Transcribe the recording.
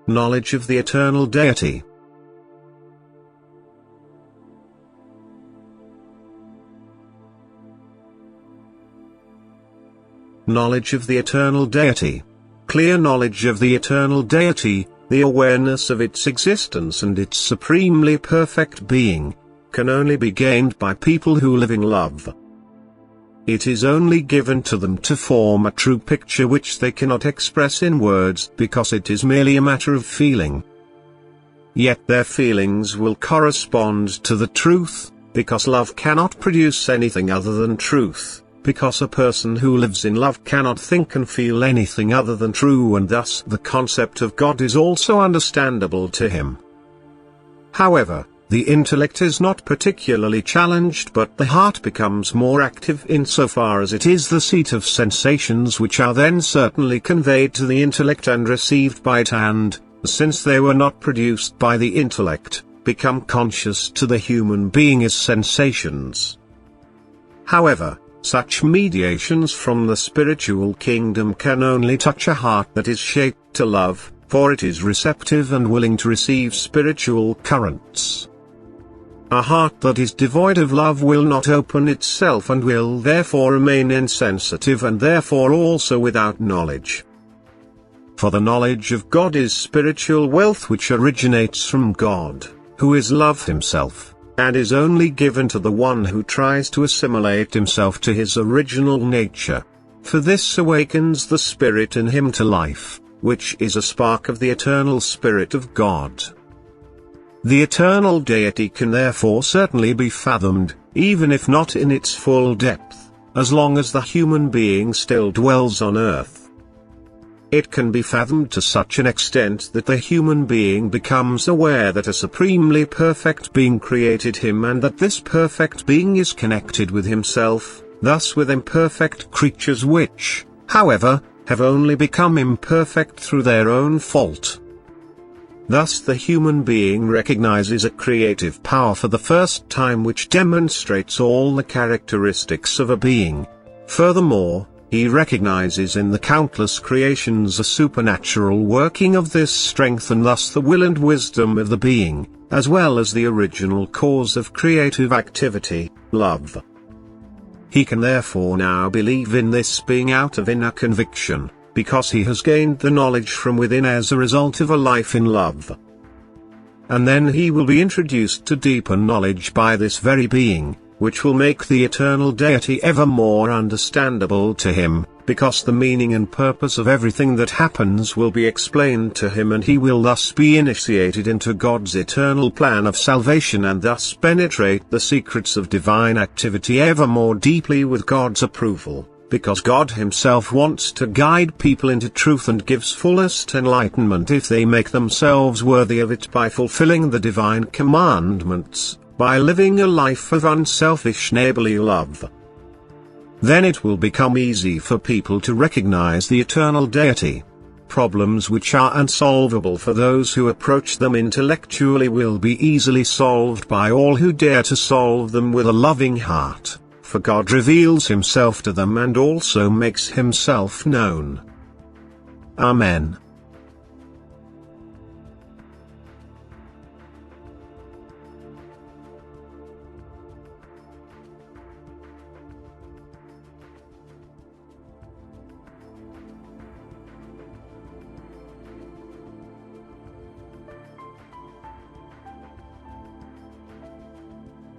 Knowledge of the eternal Deity. Knowledge of the eternal Deity. Clear knowledge of the eternal Deity, the awareness of its existence and its supremely perfect being, can only be gained by people who live in love. It is only given to them to form a true picture which they cannot express in words because it is merely a matter of feeling. Yet their feelings will correspond to the truth, because love cannot produce anything other than truth, because a person who lives in love cannot think and feel anything other than true, and thus the concept of God is also understandable to him. However, the intellect is not particularly challenged, but the heart becomes more active insofar as it is the seat of sensations which are then certainly conveyed to the intellect and received by it and, since they were not produced by the intellect, become conscious to the human being as sensations. However, such mediations from the spiritual kingdom can only touch a heart that is shaped to love, for it is receptive and willing to receive spiritual currents. A heart that is devoid of love will not open itself and will therefore remain insensitive and therefore also without knowledge. For the knowledge of God is spiritual wealth which originates from God, who is love himself, and is only given to the one who tries to assimilate himself to his original nature. For this awakens the spirit in him to life, which is a spark of the eternal Spirit of God. The eternal Deity can therefore certainly be fathomed, even if not in its full depth, as long as the human being still dwells on earth. It can be fathomed to such an extent that the human being becomes aware that a supremely perfect being created him and that this perfect being is connected with himself, thus with imperfect creatures which, however, have only become imperfect through their own fault. Thus the human being recognizes a creative power for the first time which demonstrates all the characteristics of a being. Furthermore, he recognizes in the countless creations a supernatural working of this strength and thus the will and wisdom of the being, as well as the original cause of creative activity, love. He can therefore now believe in this being out of inner conviction, because he has gained the knowledge from within as a result of a life in love. And then he will be introduced to deeper knowledge by this very being, which will make the eternal Deity ever more understandable to him, because the meaning and purpose of everything that happens will be explained to him and he will thus be initiated into God's eternal plan of salvation and thus penetrate the secrets of divine activity ever more deeply with God's approval, because God himself wants to guide people into truth and gives fullest enlightenment if they make themselves worthy of it by fulfilling the divine commandments, by living a life of unselfish neighborly love. Then it will become easy for people to recognize the eternal Deity. Problems which are unsolvable for those who approach them intellectually will be easily solved by all who dare to solve them with a loving heart, for God reveals himself to them and also makes himself known. Amen.